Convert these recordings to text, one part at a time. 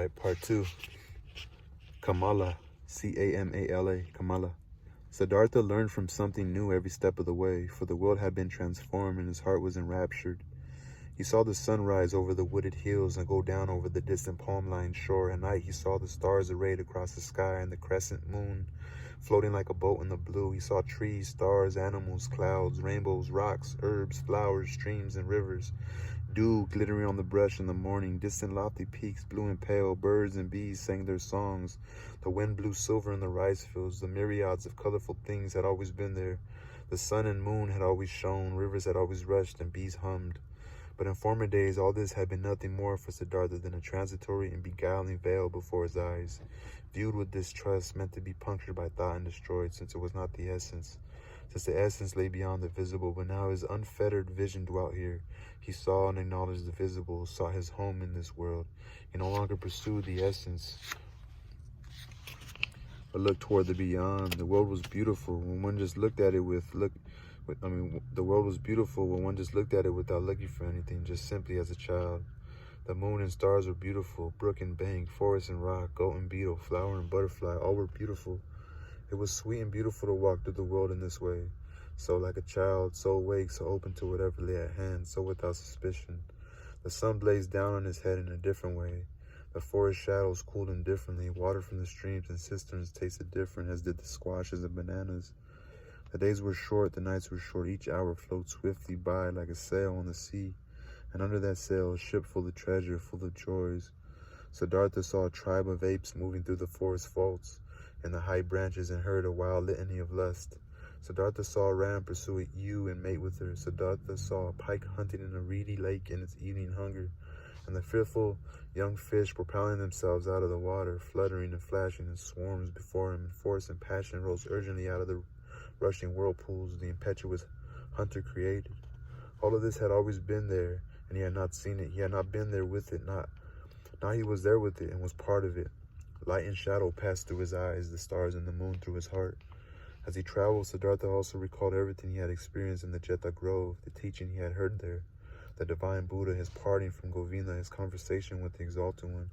Right, part 2. Kamala, Kamala. Kamala. Siddhartha learned from something new every step of the way, for the world had been transformed and his heart was enraptured. He saw the sun rise over the wooded hills and go down over the distant palm-lined shore. At night he saw the stars arrayed across the sky and the crescent moon floating like a boat in the blue. He saw trees, stars, animals, clouds, rainbows, rocks, herbs, flowers, streams, and rivers. Dew glittering on the brush in the morning, distant lofty peaks, blue and pale, birds and bees sang their songs. The wind blew silver in the rice fields. The myriads of colorful things had always been there. The sun and moon had always shone, rivers had always rushed, and bees hummed. But in former days, all this had been nothing more for Siddhartha than a transitory and beguiling veil before his eyes, viewed with distrust, meant to be punctured by thought and destroyed, since it was not the essence. Since the essence lay beyond the visible, but now his unfettered vision dwelt here. He saw and acknowledged the visible, sought his home in this world. He no longer pursued the essence, but looked toward the beyond. The world was beautiful when one just looked at it the world was beautiful when one just looked at it without looking for anything, just simply as a child. The moon and stars were beautiful. Brook and bank, forest and rock, goat and beetle, flower and butterfly, all were beautiful. It was sweet and beautiful to walk through the world in this way. So like a child, so awake, so open to whatever lay at hand, so without suspicion. The sun blazed down on his head in a different way. The forest shadows cooled him differently. Water from the streams and cisterns tasted different, as did the squashes and bananas. The days were short, the nights were short. Each hour flowed swiftly by like a sail on the sea. And under that sail, a ship full of treasure, full of joys. Siddhartha saw a tribe of apes moving through the forest vaults and the high branches, and heard a wild litany of lust. Siddhartha saw a ram pursue a ewe and mate with her. Siddhartha saw a pike hunting in a reedy lake in its evening hunger, and the fearful young fish propelling themselves out of the water, fluttering and flashing in swarms before him, and force and passion rose urgently out of the rushing whirlpools the impetuous hunter created. All of this had always been there, and he had not seen it. He had not been there with it. Now he was there with it and was part of it. Light and shadow passed through his eyes, the stars and the moon through his heart. As he traveled, Siddhartha also recalled everything he had experienced in the Jeta Grove, the teaching he had heard there, the divine Buddha, his parting from Govinda, his conversation with the Exalted One.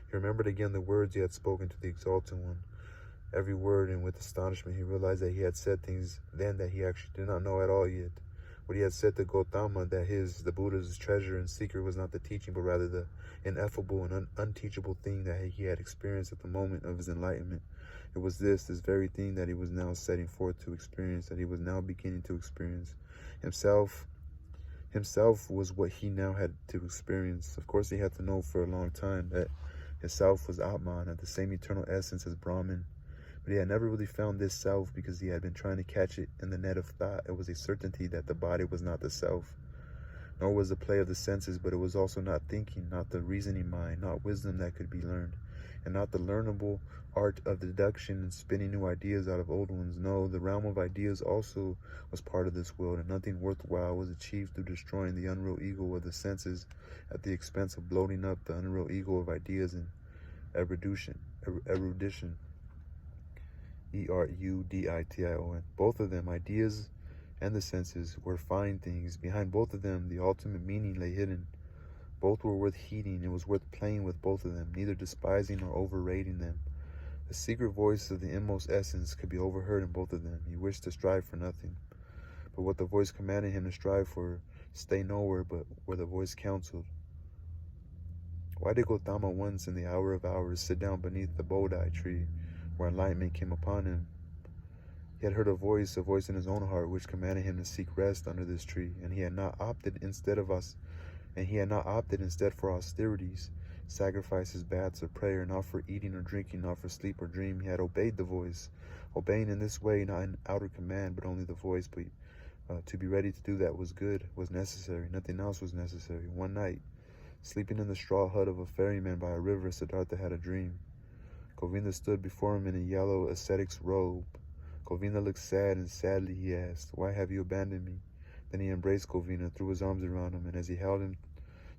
He remembered again the words he had spoken to the Exalted One. Every word, and with astonishment he realized that he had said things then that he actually did not know at all yet. What he had said to Gautama, that the Buddha's treasure and secret was not the teaching, but rather the ineffable and unteachable thing that he had experienced at the moment of his enlightenment. It was this very thing that he was now setting forth to experience, that he was now beginning to experience. Himself was what he now had to experience. Of course, he had to know for a long time that his self was Atman, at the same eternal essence as Brahman. But he had never really found this self because he had been trying to catch it in the net of thought. It was a certainty that the body was not the self, nor was the play of the senses, but it was also not thinking, not the reasoning mind, not wisdom that could be learned, and not the learnable art of deduction and spinning new ideas out of old ones. No, the realm of ideas also was part of this world, and nothing worthwhile was achieved through destroying the unreal ego of the senses at the expense of bloating up the unreal ego of ideas and erudition. Erudition. Both of them, ideas and the senses, were fine things. Behind both of them, the ultimate meaning lay hidden. Both were worth heeding. It was worth playing with both of them, neither despising nor overrating them. The secret voice of the inmost essence could be overheard in both of them. He wished to strive for nothing, but what the voice commanded him to strive for, stay nowhere but where the voice counseled. Why did Gautama once, in the hour of hours, sit down beneath the Bodhi tree, where enlightenment came upon him? He had heard a voice in his own heart, which commanded him to seek rest under this tree, and he had not opted instead for austerities, sacrifices, baths, or prayer, not for eating or drinking, not for sleep or dream. He had obeyed the voice, obeying in this way, not an outer command, but only the voice. But to be ready to do that was good, was necessary. Nothing else was necessary. One night, sleeping in the straw hut of a ferryman by a river, Siddhartha had a dream. Govinda stood before him in a yellow ascetic's robe. Govinda looked sad, and sadly he asked, "Why have you abandoned me?" Then he embraced Govinda, threw his arms around him, and as he held him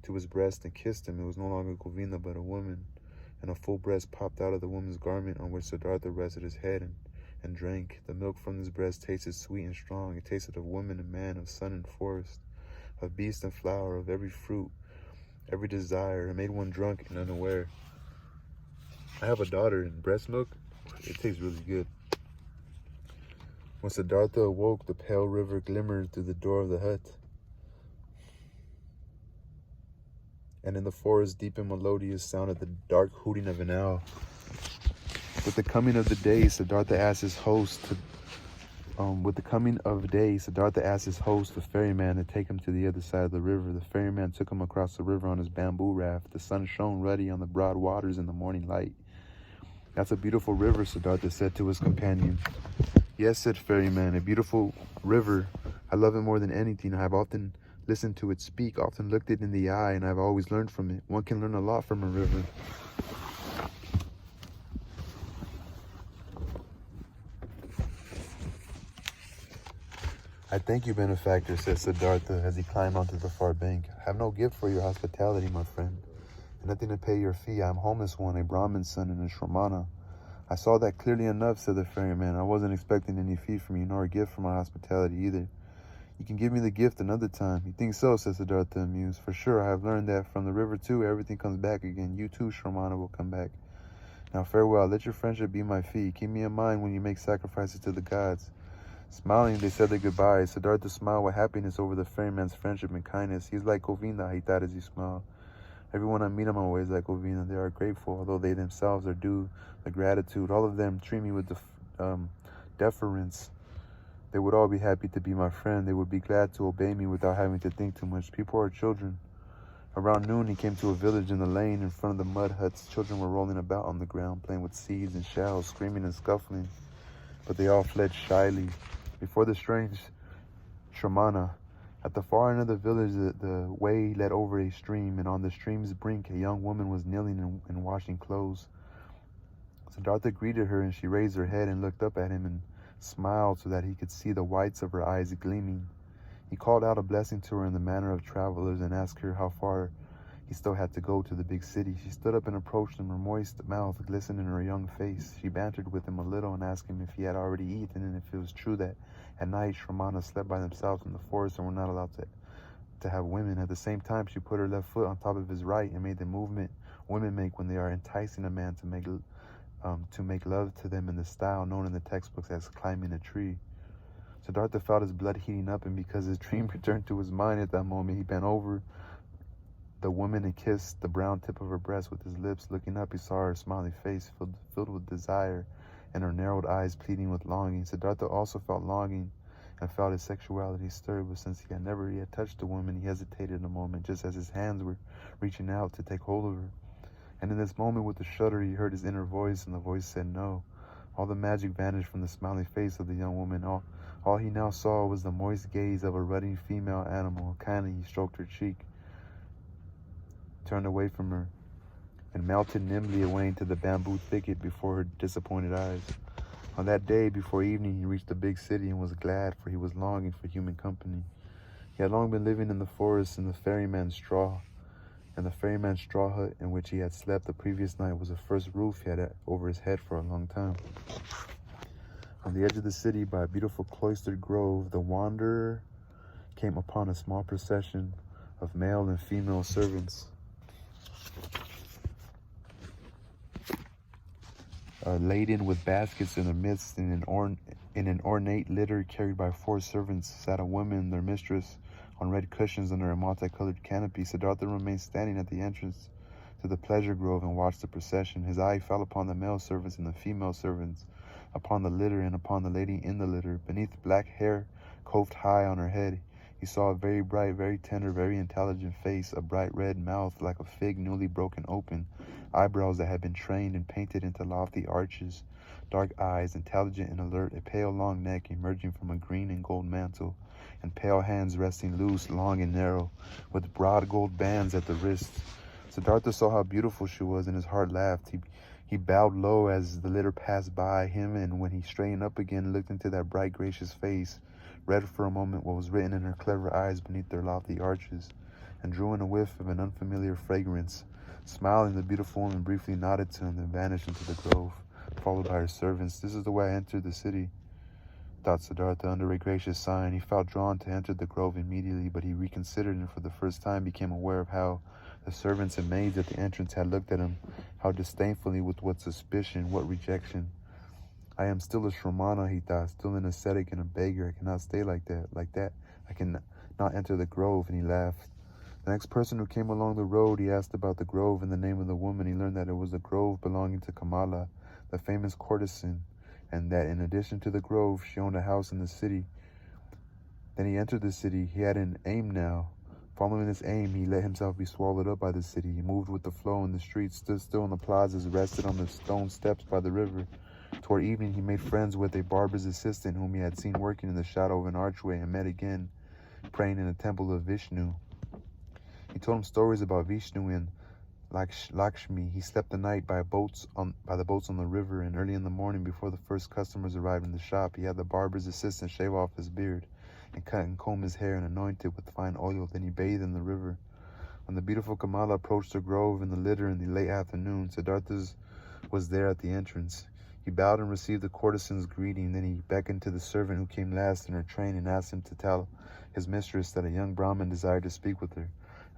to his breast and kissed him, it was no longer Govinda but a woman, and a full breast popped out of the woman's garment on which Siddhartha rested his head and drank. The milk from this breast tasted sweet and strong. It tasted of woman and man, of sun and forest, of beast and flower, of every fruit, every desire. It made one drunk and unaware. I have a daughter, and breast milk, it tastes really good. When Siddhartha awoke, the pale river glimmered through the door of the hut. And in the forest, deep and melodious, sounded the dark hooting of an owl. With the coming of the day, Siddhartha asked his host, the ferryman, to take him to the other side of the river. The ferryman took him across the river on his bamboo raft. The sun shone ruddy on the broad waters in the morning light. "That's a beautiful river," Siddhartha said to his companion. "Yes," said ferryman, "a beautiful river. I love it more than anything. I have often listened to it speak, often looked it in the eye, and I've always learned from it. One can learn a lot from a river." "I thank you, benefactor," said Siddhartha as he climbed onto the far bank. "I have no gift for your hospitality, my friend, and nothing to pay your fee. I am homeless one, a Brahmin's son and a Shramana." "I saw that clearly enough," said the ferryman. "I wasn't expecting any fee from you, nor a gift for my hospitality either. You can give me the gift another time." "You think so?" said Siddhartha, amused. "For sure, I have learned that from the river too, everything comes back again. You too, Shramana, will come back. Now farewell. Let your friendship be my fee. Keep me in mind when you make sacrifices to the gods." Smiling, they said their goodbyes. Siddhartha smiled with happiness over the ferryman's friendship and kindness. "He's like Govinda," he thought as he smiled. "Everyone I meet on my way is like Govinda. They are grateful, although they themselves are due the gratitude. All of them treat me with deference. They would all be happy to be my friend. They would be glad to obey me without having to think too much. People are children." Around noon, he came to a village in the lane in front of the mud huts. Children were rolling about on the ground, playing with seeds and shells, screaming and scuffling, but they all fled shyly before the strange Shramana. At the far end of the village, the way led over a stream, and on the stream's brink, a young woman was kneeling and washing clothes. Siddhartha greeted her, and she raised her head and looked up at him and smiled so that he could see the whites of her eyes gleaming. He called out a blessing to her in the manner of travelers and asked her how far he still had to go to the big city. She stood up and approached him, her moist mouth glistened in her young face. She bantered with him a little and asked him if he had already eaten and if it was true that at night Shramana slept by themselves in the forest and were not allowed to have women. At the same time, she put her left foot on top of his right and made the movement women make when they are enticing a man to make love to them in the style known in the textbooks as climbing a tree. Siddhartha felt his blood heating up, and because his dream returned to his mind at that moment, he bent over the woman and kissed the brown tip of her breast with his lips. Looking up, he saw her smiling face filled with desire and her narrowed eyes pleading with longing. Siddhartha also felt longing and felt his sexuality stir, but since he had never yet touched a woman, he hesitated a moment, just as his hands were reaching out to take hold of her. And in this moment, with a shudder, he heard his inner voice, and the voice said no. All the magic vanished from the smiling face of the young woman. All he now saw was the moist gaze of a ruddy female animal. Kindly, he stroked her cheek, turned away from her, and melted nimbly away into the bamboo thicket before her disappointed eyes. On that day, before evening, he reached the big city and was glad, for he was longing for human company. He had long been living in the forest in the ferryman's straw hut in which he had slept the previous night was the first roof he had over his head for a long time. On the edge of the city, by a beautiful cloistered grove, the wanderer came upon a small procession of male and female servants, laden with baskets in their midst. In an ornate litter carried by 4 servants sat a woman, their mistress, on red cushions under a multicolored canopy. Siddhartha remained standing at the entrance to the pleasure grove and watched the procession. His eye fell upon the male servants and the female servants, upon the litter and upon the lady in the litter. Beneath black hair coifed high on her head, he saw a very bright, very tender, very intelligent face, a bright red mouth like a fig newly broken open, eyebrows that had been trained and painted into lofty arches, dark eyes, intelligent and alert, a pale long neck emerging from a green and gold mantle, and pale hands resting loose, long and narrow, with broad gold bands at the wrists. Siddhartha saw how beautiful she was, and his heart laughed. He bowed low as the litter passed by him, and when he straightened up again, looked into that bright, gracious face, read for a moment what was written in her clever eyes beneath their lofty arches, and drew in a whiff of an unfamiliar fragrance. Smiling, the beautiful woman briefly nodded to him, then vanished into the grove, followed by her servants. "This is the way I entered the city," thought Siddhartha under a gracious sign. He felt drawn to enter the grove immediately, but he reconsidered and for the first time became aware of how The servants and maids at the entrance had looked at him, how disdainfully, with what suspicion, what rejection. I am still a Shramana, he thought, still an ascetic and a beggar. I cannot stay like that. I cannot enter the grove, and he laughed. The next person who came along the road, he asked about the grove and the name of the woman. He learned that it was a grove belonging to Kamala, the famous courtesan, and that in addition to the grove, she owned a house in the city. Then he entered the city. He had an aim now. Following this aim, he let himself be swallowed up by the city. He moved with the flow in the streets, stood still in the plazas, rested on the stone steps by the river. Toward evening, he made friends with a barber's assistant whom he had seen working in the shadow of an archway, and met again, praying in a temple of Vishnu. He told him stories about Vishnu and Lakshmi. He slept the night by the boats on the river, and early in the morning, before the first customers arrived in the shop, he had the barber's assistant shave off his beard and cut and comb his hair and anoint it with fine oil. Then he bathed in the river. When the beautiful Kamala approached the grove in the litter in the late afternoon, SIDDHARTHA was there at the entrance. He bowed and received the courtesan's greeting. Then he beckoned to the servant who came last in her train and asked him to tell his mistress that a young Brahmin desired to speak with her.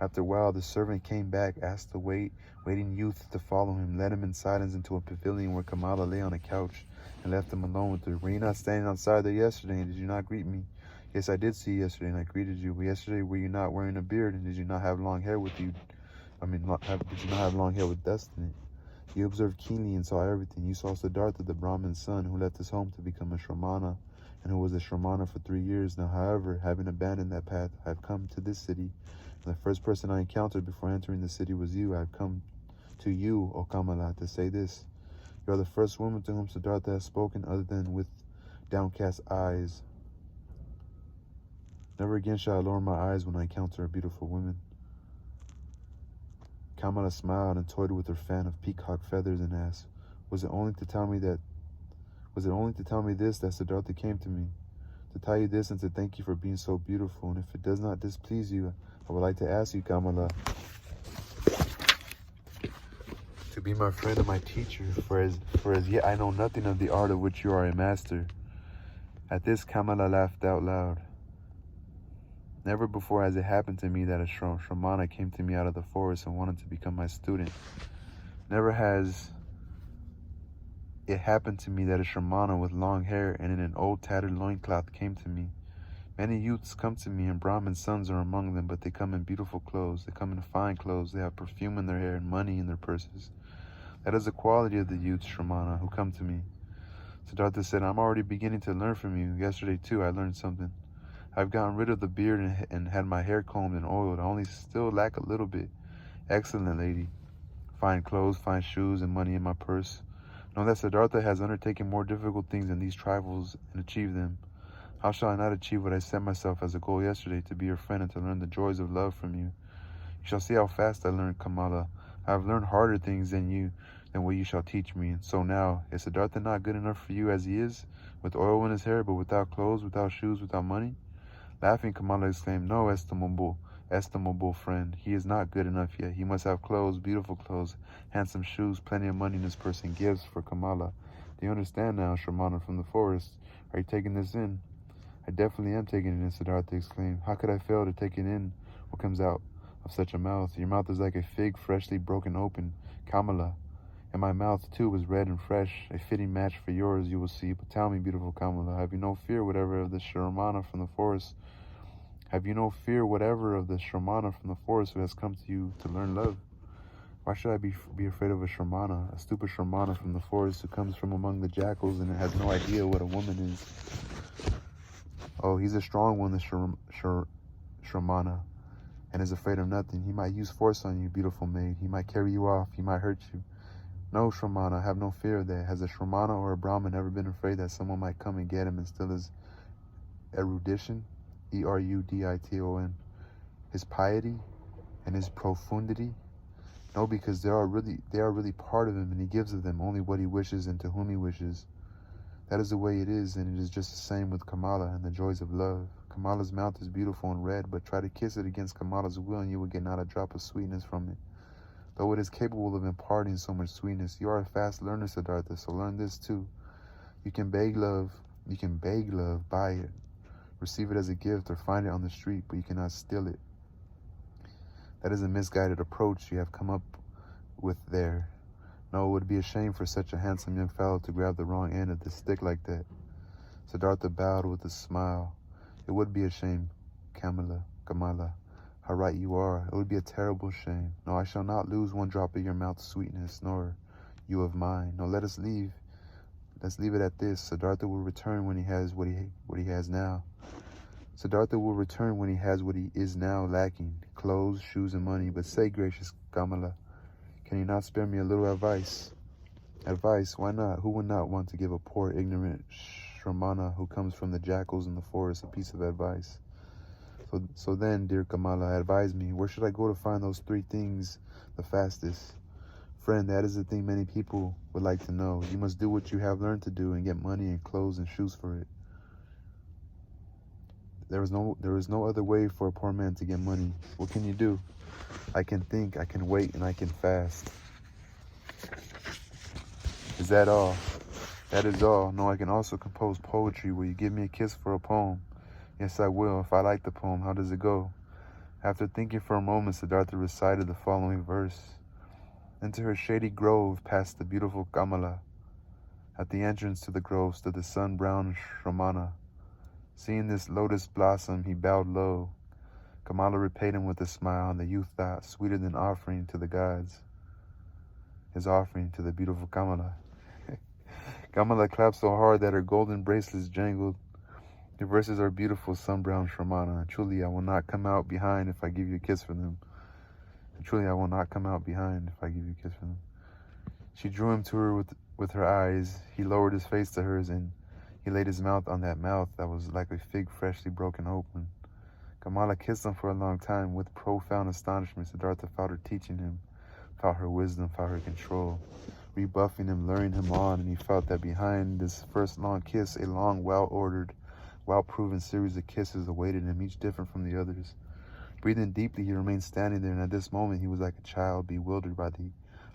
After a while, the servant came back, asked the waiting youth to follow him, led him in silence into a pavilion where Kamala lay on a couch, and left him alone with her. Were you not standing outside there yesterday, and did you not greet me? Yes, I did see you yesterday, and I greeted you. But yesterday, were you not wearing a beard, and did you not have long hair with you? Did you not have long hair with dust in it? You observed keenly and saw everything. You saw SIDDHARTHA, the Brahmin's son, who left his home to become a Shramana, and who was a Shramana for 3 years. Now, however, having abandoned that path, I have come to this city. And the first person I encountered before entering the city was you. I have come to you, O Kamala, to say this. You are the first woman to whom SIDDHARTHA has spoken other than with downcast eyes. Never again shall I lower my eyes when I encounter a beautiful woman. Kamala smiled and toyed with her fan of peacock feathers and asked, Was it only to tell me this that SIDDHARTHA came to me? To tell you this and to thank you for being so beautiful. And if it does not displease you, I would like to ask you, Kamala, to be my friend and my teacher, for as yet I know nothing of the art of which you are a master. At this, Kamala laughed out loud. Never before has it happened to me that a Shramana came to me out of the forest and wanted to become my student. Never has it happened to me that a Shramana with long hair and in an old tattered loincloth came to me. Many youths come to me, and Brahmin sons are among them, but they come in beautiful clothes. They come in fine clothes. They have perfume in their hair and money in their purses. That is the quality of the youths, Shramana, who come to me. SIDDHARTHA said, I'm already beginning to learn from you. Yesterday, too, I learned something. I've gotten rid of the beard and had my hair combed and oiled. I only still lack a little bit. Excellent, lady. Fine clothes, fine shoes, and money in my purse. Know that SIDDHARTHA has undertaken more difficult things than these trifles and achieved them. How shall I not achieve what I set myself as a goal yesterday, to be your friend and to learn the joys of love from you? You shall see how fast I learned, Kamala. I have learned harder things than what you shall teach me. And so now, is SIDDHARTHA not good enough for you as he is, with oil in his hair, but without clothes, without shoes, without money? Laughing, Kamala exclaimed, No, estimable friend. He is not good enough yet. He must have clothes, beautiful clothes, handsome shoes, plenty of money in his purse, and gifts for Kamala. Do you understand now, Shramana from the forest? Are you taking this in? I definitely am taking it in, SIDDHARTHA exclaimed. How could I fail to take it in? What comes out of such a mouth? Your mouth is like a fig freshly broken open, Kamala. And my mouth, too, was red and fresh, a fitting match for yours, you will see. But tell me, beautiful Kamala, have you no fear whatever of the Shramana from the forest? Have you no fear whatever of the Shramana from the forest who has come to you to learn love? Why should I be afraid of a Shramana, a stupid Shramana from the forest who comes from among the jackals and has no idea what a woman is? Oh, he's a strong one, the Shramana, and is afraid of nothing. He might use force on you, beautiful maid. He might carry you off. He might hurt you. No, Shramana, have no fear of that. Has a Shramana or a Brahmin ever been afraid that someone might come and get him and steal his erudition, erudition, his piety and his profundity? No, because they are really part of him, and he gives of them only what he wishes and to whom he wishes. That is the way it is, and it is just the same with Kamala and the joys of love. Kamala's mouth is beautiful and red, but try to kiss it against Kamala's will, and you will get not a drop of sweetness from it. Though it is capable of imparting so much sweetness, you are a fast learner, SIDDHARTHA, so learn this too. You can beg love, buy it, receive it as a gift, or find it on the street, but you cannot steal it. That is a misguided approach you have come up with there. No, it would be a shame for such a handsome young fellow to grab the wrong end of the stick like that. SIDDHARTHA bowed with a smile. It would be a shame, Kamala. How right you are. It would be a terrible shame. No, I shall not lose one drop of your mouth's sweetness, nor you of mine. No, let's leave it at this. SIDDHARTHA will return when he has what he has now. SIDDHARTHA will return when he has what he is now lacking, clothes, shoes, and money. But say, gracious Kamala, can you not spare me a little advice? Advice? Why not? Who would not want to give a poor, ignorant Shramana who comes from the jackals in the forest a piece of advice? So then, dear Kamala, advise me, where should I go to find those 3 things the fastest? Friend, that is the thing many people would like to know. You must do what you have learned to do and get money and clothes and shoes for it. There is no other way for a poor man to get money. What can you do? I can think, I can wait, and I can fast. Is that all? That is all. No, I can also compose poetry. Will you give me a kiss for a poem? Yes, I will. If I like the poem, how does it go? After thinking for a moment, SIDDHARTHA recited the following verse. Into her shady grove passed the beautiful Kamala. At the entrance to the grove stood the sun-browned Shramana. Seeing this lotus blossom, he bowed low. Kamala repaid him with a smile, and the youth thought, sweeter than offering to the gods, his offering to the beautiful Kamala. Kamala clapped so hard that her golden bracelets jangled. Your verses are beautiful, sun-browned Shramana. Truly, I will not come out behind if I give you a kiss for them. And truly, I will not come out behind if I give you a kiss for them. She drew him to her with her eyes. He lowered his face to hers, and he laid his mouth on that mouth that was like a fig freshly broken open. Kamala kissed him for a long time. With profound astonishment, SIDDHARTHA felt her teaching him, felt her wisdom, felt her control, rebuffing him, luring him on, and he felt that behind this first long kiss, a long, well-ordered, well-proven series of kisses awaited him, each different from the others. Breathing deeply, he remained standing there, and at this moment he was like a child, bewildered by the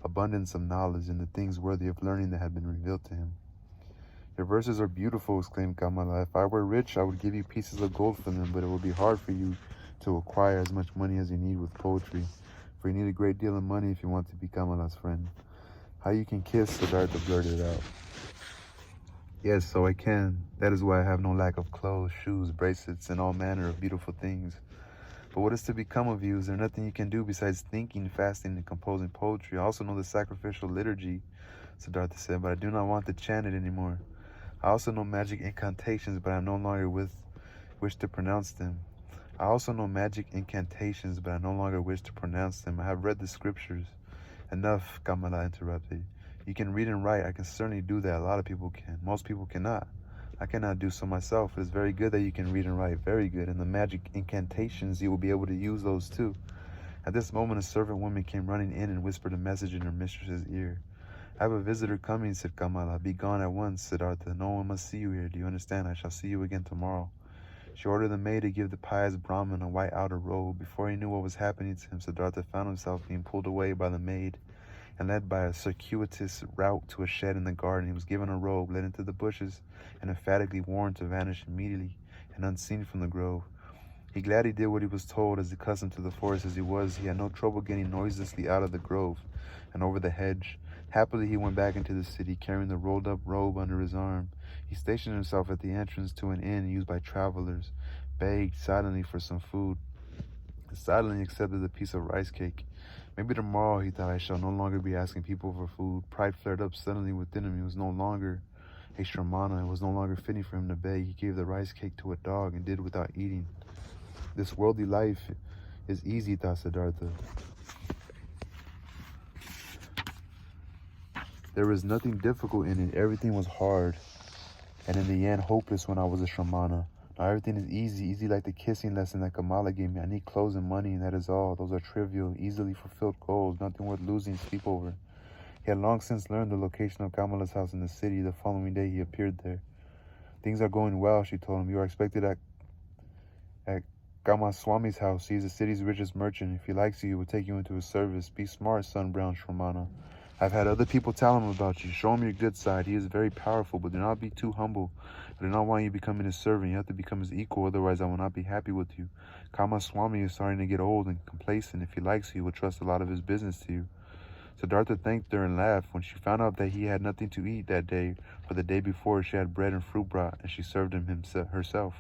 abundance of knowledge and the things worthy of learning that had been revealed to him. Your verses are beautiful, exclaimed Kamala. If I were rich, I would give you pieces of gold for them, but it would be hard for you to acquire as much money as you need with poetry, for you need a great deal of money if you want to be Kamala's friend. How you can kiss, SIDDHARTHA blurted out. Yes, so I can. That is why I have no lack of clothes, shoes, bracelets, and all manner of beautiful things. But what is to become of you? Is there nothing you can do besides thinking, fasting, and composing poetry? I also know the sacrificial liturgy, SIDDHARTHA said, but I do not want to chant it anymore. I also know magic incantations, but I no longer wish to pronounce them. I also know magic incantations, but I no longer wish to pronounce them. I have read the scriptures. Enough, Kamala interrupted. You can read and write. I can certainly do that. A lot of people can. Most people cannot. I cannot do so myself. It is very good that you can read and write. Very good. And the magic incantations, you will be able to use those too. At this moment, a servant woman came running in and whispered a message in her mistress's ear. I have a visitor coming, said Kamala. Be gone at once, SIDDHARTHA. No one must see you here. Do you understand? I shall see you again tomorrow. She ordered the maid to give the pious Brahmin a white outer robe. Before he knew what was happening to him, SIDDHARTHA found himself being pulled away by the maid and led by a circuitous route to a shed in the garden. He was given a robe, led into the bushes, and emphatically warned to vanish immediately and unseen from the grove. He gladly did what he was told, as accustomed to the forest as he was. He had no trouble getting noiselessly out of the grove and over the hedge. Happily, he went back into the city, carrying the rolled-up robe under his arm. He stationed himself at the entrance to an inn used by travelers, begged silently for some food, and silently accepted a piece of rice cake. Maybe tomorrow, he thought, I shall no longer be asking people for food. Pride flared up suddenly within him. He was no longer a Shramana. It was no longer fitting for him to beg. He gave the rice cake to a dog and did without eating. This worldly life is easy, thought SIDDHARTHA. There was nothing difficult in it. Everything was hard, and in the end, hopeless when I was a Shramana. Now everything is easy like the kissing lesson that Kamala gave me. I need clothes and money, and that is all. Those are trivial, easily fulfilled goals, nothing worth losing sleep over. He had long since learned the location of Kamala's house in the city. The following day, he appeared there. Things are going well, she told him. You are expected at Kamaswami's house. He is the city's richest merchant. If he likes you, he will take you into his service. Be smart, sun-brown Shramana. I've had other people tell him about you. Show him your good side. He is very powerful, but do not be too humble. I do not want you becoming his servant. You have to become his equal, otherwise I will not be happy with you. Kama Swami is starting to get old and complacent. If he likes you, he will trust a lot of his business to you. SIDDHARTHA thanked her and laughed. When she found out that he had nothing to eat that day, for the day before she had bread and fruit brought, and she served him herself.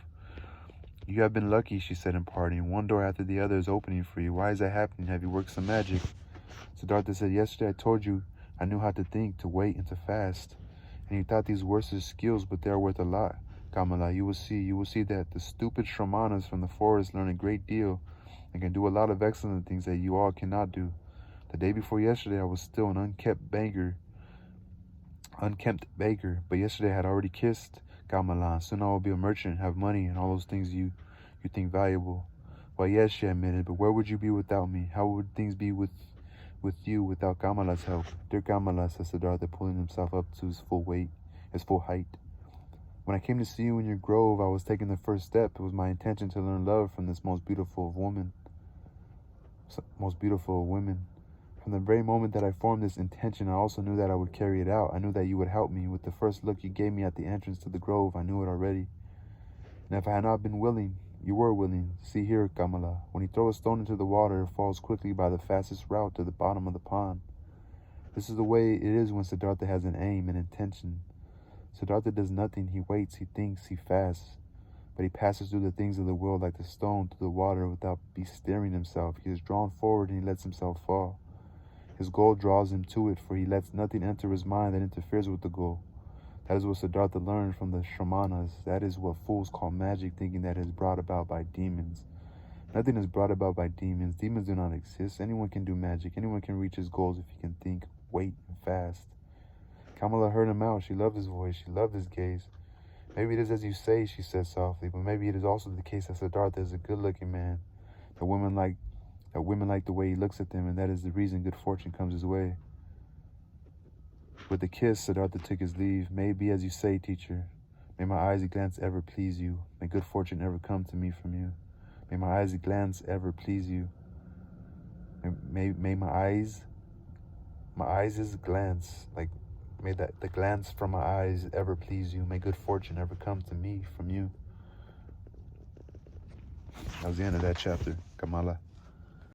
You have been lucky, she said in parting. One door after the other is opening for you. Why is that happening? Have you worked some magic? SIDDHARTHA said, yesterday I told you I knew how to think, to wait, and to fast. And you thought these were skills, but they are worth a lot. Kamala, you will see that the stupid shramanas from the forest learn a great deal and can do a lot of excellent things that you all cannot do. The day before yesterday, I was still an unkempt baker, but yesterday I had already kissed Kamala. Soon I will be a merchant, have money, and all those things you think valuable. Well, yes, she admitted, but where would you be without me? How would things be with you without Kamala's help? Dear Kamala, said SIDDHARTHA, pulling himself up to his full height. When I came to see you in your grove, I was taking the first step. It was my intention to learn love from this most beautiful of women. From the very moment that I formed this intention, I also knew that I would carry it out. I knew that you would help me. With the first look you gave me at the entrance to the grove, I knew it already. And if I had not been willing, you were willing. See here, Kamala. When you throw a stone into the water, it falls quickly by the fastest route to the bottom of the pond. This is the way it is when SIDDHARTHA has an aim, an intention. SIDDHARTHA does nothing. He waits, he thinks, he fasts. But he passes through the things of the world like the stone through the water without steering himself. He is drawn forward and he lets himself fall. His goal draws him to it, for he lets nothing enter his mind that interferes with the goal. That is what SIDDHARTHA learned from the shramanas. That is what fools call magic, thinking that it is brought about by demons. Nothing is brought about by demons. Demons do not exist. Anyone can do magic. Anyone can reach his goals if he can think, wait, and fast. Kamala heard him out. She loved his voice. She loved his gaze. Maybe it is as you say, she said softly, but maybe it is also the case that SIDDHARTHA is a good-looking man. That women like the way he looks at them, and that is the reason good fortune comes his way. With a kiss, SIDDHARTHA took his leave. May it be as you say, teacher. May my eyes glance ever please you. May good fortune ever come to me from you. May my eyes glance ever please you. May my eyes glance, like, may the glance from my eyes ever please you. May good fortune ever come to me from you. That was the end of that chapter, Kamala.